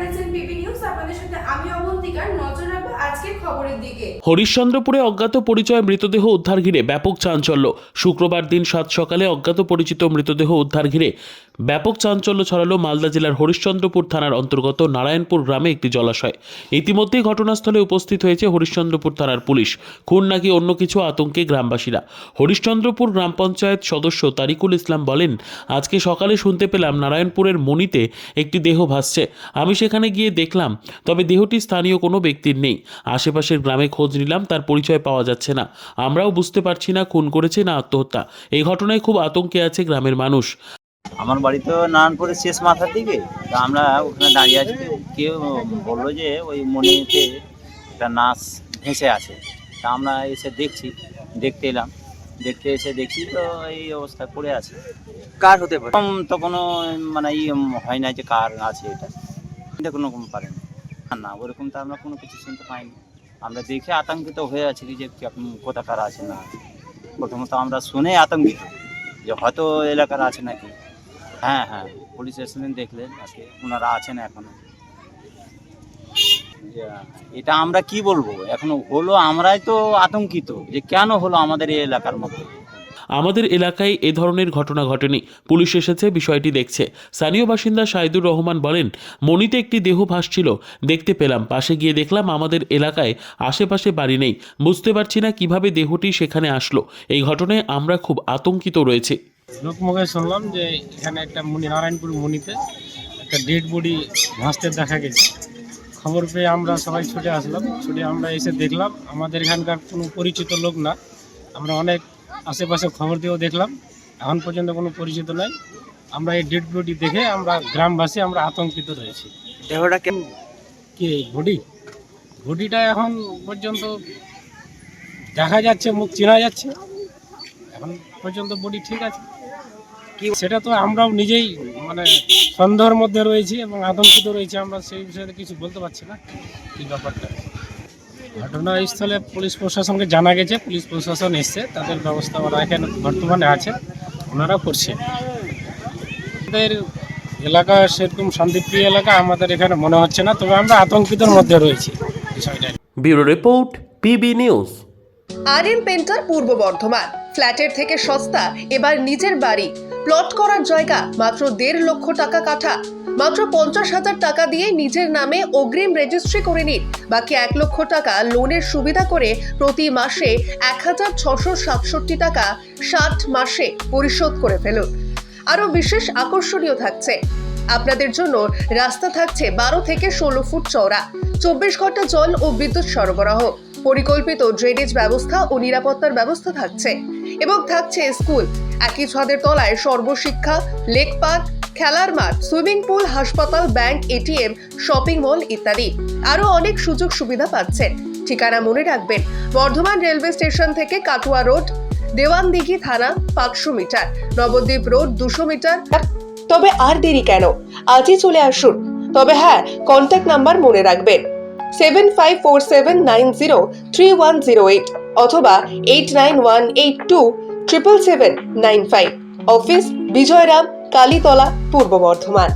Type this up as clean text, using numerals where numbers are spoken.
দেখছেন PB news. আপনাদের সাথে আমি অবন্তিকার। নজর রাখবো আজকের খবরের দিকে। হরিশ্চন্দ্রপুরে অজ্ঞাত পরিচয় মৃতদেহ উদ্ধার ঘিরে ব্যাপক চাঞ্চল্য। শুক্রবার দিন 7 সকালে অজ্ঞাত পরিচিত মৃতদেহ উদ্ধার ঘিরে ব্যাপক চাঞ্চল্য ছড়ালো মালদা জেলার হরিশ্চন্দ্রপুর থানার অন্তর্গত নারায়ণপুর গ্রামে একটি জলাশয়। ইতিমধ্যেই ঘটনাস্থলে উপস্থিত হয়েছে হরিশ্চন্দ্রপুর থানার পুলিশ। খুন নাকি অন্য কিছু, আতঙ্কে গ্রামবাসীরা। হরিশ্চন্দ্রপুর গ্রাম পঞ্চায়েত সদস্য তারিকুল ইসলাম বলেন, আজকে সকালে শুনতে পেলাম নারায়ণপুরের মণিতে একটি দেহ ভাসছে। আমি সেখানে গিয়ে দেখলাম, তবে দেহটি স্থানীয় কোনো ব্যক্তির নেই। আশেপাশের গ্রামে খোঁজ নিলাম, তার পরিচয় পাওয়া যাচ্ছে না। আমরাও বুঝতে পারছি না খুন করেছে না আত্মহত্যা। এই ঘটনায় খুব আতঙ্কে আছে গ্রামের মানুষ। আমার বাড়ি তো নারায়ণপুরের শেষ মাথার দিকে। তা আমরা ওখানে দাঁড়িয়ে আছি, কেউ বললো যে ওই মণিতে একটা নাচ ভেসে আছে। তা আমরা এসে দেখতে এলাম। দেখতে এসে দেখি তো এই অবস্থা পড়ে আছে। কার হতে পারে? তো কোনো মানে হয় না যে কার আছে, এটা কোনো পারেনি না, ওরকম তো আমরা কোনো কিছু শুনতে পাইনি। আমরা দেখে আতঙ্কিত হয়ে আছি যে কোথাকার আছে না আছে। প্রথমত আমরা শুনে আতঙ্কিত যে হয়তো এলাকার আছে নাকি। হ্যাঁ, পুলিশ স্টেশনে দেখলেন আজকে ওনারা আছেন এখনো। এটা আমরা কি বলবো, এখনো হলো আমরাই তো আতঙ্কিত যে কেন হলো আমাদের এই এলাকার মধ্যে। আমাদের এলাকায় এ ধরনের ঘটনা ঘটেনি। পুলিশ এসেছে, বিষয়টি দেখছে। স্থানীয় বাসিন্দা সাইদুর রহমান বলেন, মণিতে একটি দেহ ভাসছিল, দেখতে পেলাম। পাশে গিয়ে দেখলাম আমাদের এলাকায় আশেপাশে বাড়ি নেই। বুঝতে পারছি না কিভাবে দেহটি সেখানে আসলো। এই ঘটনায় আমরা খুব আতঙ্কিত রয়েছে। লোকমুখে শুনলাম যে এখানে একটা নারায়ণপুর মণিতে একটা ডেড বডি ভাসতে দেখা গেছে। খবর পেয়ে আমরা সবাই ছুটে আসলাম। আমরা এসে দেখলাম আমাদের এখানকার কোনো পরিচিত লোক না। আমরা অনেক আশেপাশে খবর দিয়েও দেখলাম, এখন পর্যন্ত কোনো পরিচিত নাই। আমরা এই ডেড বডি দেখে আমরা গ্রামবাসী আমরা আতঙ্কিত রয়েছি। দেহটা কি বডিটা এখন পর্যন্ত দেখা যাচ্ছে, মুখ চেনা যাচ্ছে। এখন পর্যন্ত বডি ঠিক আছে কি সেটা তো আমরাও নিজেই মানে সন্দেহের মধ্যে রয়েছি এবং আতঙ্কিত রয়েছি। আমরা সেই বিষয়ে কিছু বলতে পারছি না কি ব্যাপারটা। ঘটনাস্থলে পুলিশ প্রশাসনকে জানা গেছে, পুলিশ প্রশাসন এসছে, তাদের ব্যবস্থা ওরা এখানে বর্তমানে আছে, ওনারা করছে। আমাদের এলাকা সেরকম শান্তিপ্রিয় এলাকা আমাদের এখানে মনে হচ্ছে না, তবে আমরা আতঙ্কিতর মধ্যে রয়েছি বিষয়টা। Bureau report, PB news. R painter পূর্ব বর্ধমান। ফ্ল্যাটের থেকে সস্তা এবার নিজের বাড়ি। প্লট করার জায়গা মাত্র 1.5 লক্ষ টাকা কাঠা। মাত্র 50,000 টাকা দিয়ে নিজের নামে অগ্রিম রেজিস্ট্রি করে নিন। বাকি 1 লক্ষ টাকা লোনের সুবিধা করে প্রতি মাসে 1,667 টাকা 60 মাসে পরিশোধ করে ফেলুন। আরও বিশেষ আকর্ষণীয় থাকছে, আপনাদের জন্য রাস্তা থাকছে 12 থেকে 16 ফুট চওড়া, 24 ঘন্টা জল ও বিদ্যুৎ সরবরাহ, পরিকল্পিত ড্রেনেজ ব্যবস্থা ও নিরাপত্তার ব্যবস্থা থাকছে এবং থাকছে স্কুল। একই ছাদের তলায় সর্বশিক্ষা, লেক পার্ক, খেলার মাঠ, সুইমিং পুল, হাসপাতাল, ব্যাংক, এটিএম, শপিং মল ইত্যাদি আরো অনেক সুযোগ সুবিধা পাচ্ছেন। ঠিকানা মনে রাখবেন, বর্ধমান রেলওয়ে স্টেশন থেকে কাটুয়া রোড, দেওয়ানদিঘি থানা 500 মিটার, নবদ্বীপ রোড 200 মিটার। তবে আর দেরি কেন, আজই চলে আসুন। তবে হ্যাঁ, কন্ট্যাক্ট নাম্বার মনে রাখবেন 7547903108 অথবা 8918277795। অফিস বিজয়রাম, কালীতলা, পূর্ব বর্ধমান।